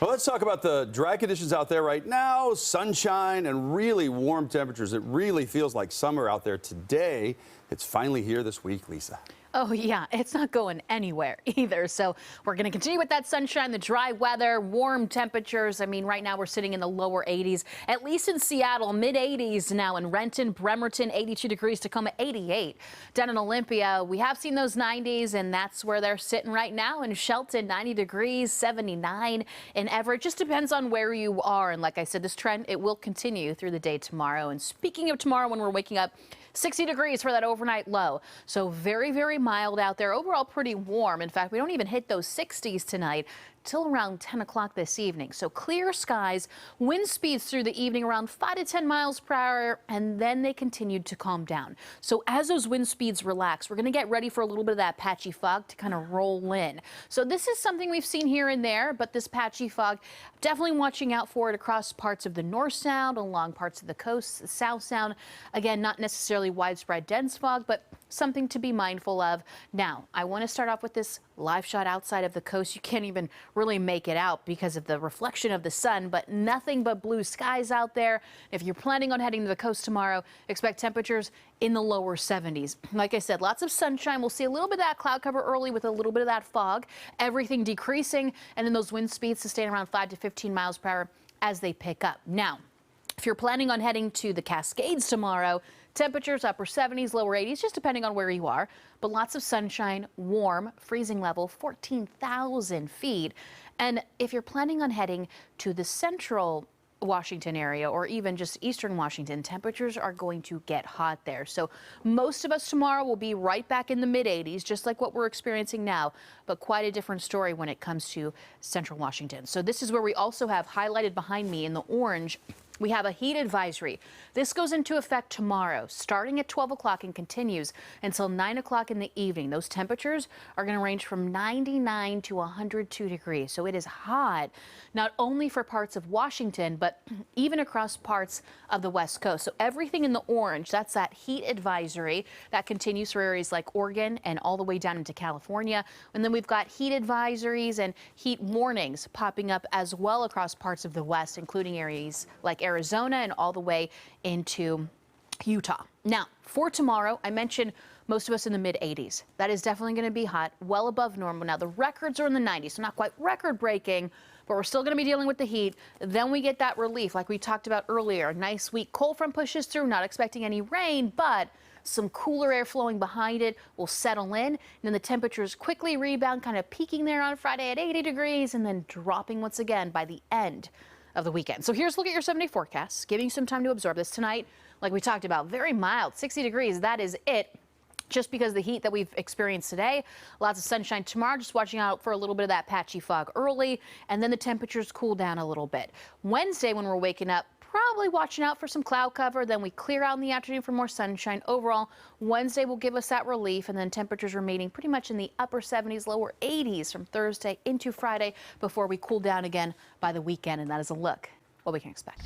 Well, let's talk about the dry conditions out there right now. Sunshine and really warm temperatures. It really feels like summer out there today. It's finally here this week, Lisa. Oh, yeah, it's not going anywhere either. So we're going to continue with that sunshine, the dry weather, warm temperatures. I mean, right now we're sitting in the lower 80s, at least in Seattle, mid 80s now in Renton, Bremerton, 82 degrees, Tacoma, 88. Down in Olympia, we have seen those 90s, and that's where they're sitting right now in Shelton, 90 degrees, 79 in Everett. Just depends on where you are. And like I said, this trend, it will continue through the day tomorrow. And speaking of tomorrow, when we're waking up, 60 degrees for that overnight low. So very, very mild out there. Overall, pretty warm. In fact, we don't even hit those 60s tonight till around 10 o'clock this evening. So clear skies, wind speeds through the evening around 5 to 10 miles per hour, and then they continued to calm down. So as those wind speeds relax, we're going to get ready for a little bit of that patchy fog to kind of roll in. So this is something we've seen here and there, but this patchy fog, definitely watching out for it across parts of the North Sound, along parts of the coast, the South Sound. Again, not necessarily widespread dense fog, but something to be mindful of. Now, I want to start off with this live shot outside of the coast. You can't even really make it out because of the reflection of the sun, but nothing but blue skies out there. If you're planning on heading to the coast tomorrow, expect temperatures in the lower 70s. Like I said, lots of sunshine. We'll see a little bit of that cloud cover early with a little bit of that fog, everything decreasing, and then those wind speeds sustain around 5 to 15 miles per hour as they pick up. Now, if you're planning on heading to the Cascades tomorrow, temperatures upper 70s, lower 80s, just depending on where you are. But lots of sunshine, warm, freezing level, 14,000 feet. And if you're planning on heading to the central Washington area or even just eastern Washington, temperatures are going to get hot there. So most of us tomorrow will be right back in the mid 80s, just like what we're experiencing now, but quite a different story when it comes to central Washington. So this is where we also have highlighted behind me in the orange. We have a heat advisory. This goes into effect tomorrow, starting at 12 o'clock and continues until 9 o'clock in the evening. Those temperatures are going to range from 99 to 102 degrees. So it is hot, not only for parts of Washington, but even across parts of the West Coast. So everything in the orange, that's that heat advisory that continues for areas like Oregon and all the way down into California. And then we've got heat advisories and heat warnings popping up as well across parts of the West, including areas like Arizona and all the way into Utah. Now, for tomorrow, I mentioned most of us in the mid 80s. That is definitely going to be hot, well above normal. Now, the records are in the 90s, so not quite record breaking, but we're still going to be dealing with the heat. Then we get that relief like we talked about earlier. A nice weak cold front pushes through, not expecting any rain, but some cooler air flowing behind it will settle in. And then the temperatures quickly rebound, kind of peaking there on Friday at 80 degrees and then dropping once again by the end of the weekend. So here's a look at your 7-day forecast, giving you some time to absorb this tonight. Like we talked about, very mild, 60 degrees. That is it. Just because of the heat that we've experienced today. Lots of sunshine tomorrow, just watching out for a little bit of that patchy fog early, and then the temperatures cool down a little bit. Wednesday, when we're waking up, probably watching out for some cloud cover. Then we clear out in the afternoon for more sunshine. Overall, Wednesday will give us that relief, and then temperatures remaining pretty much in the upper 70s, lower 80s from Thursday into Friday before we cool down again by the weekend. And that is a look what we can expect.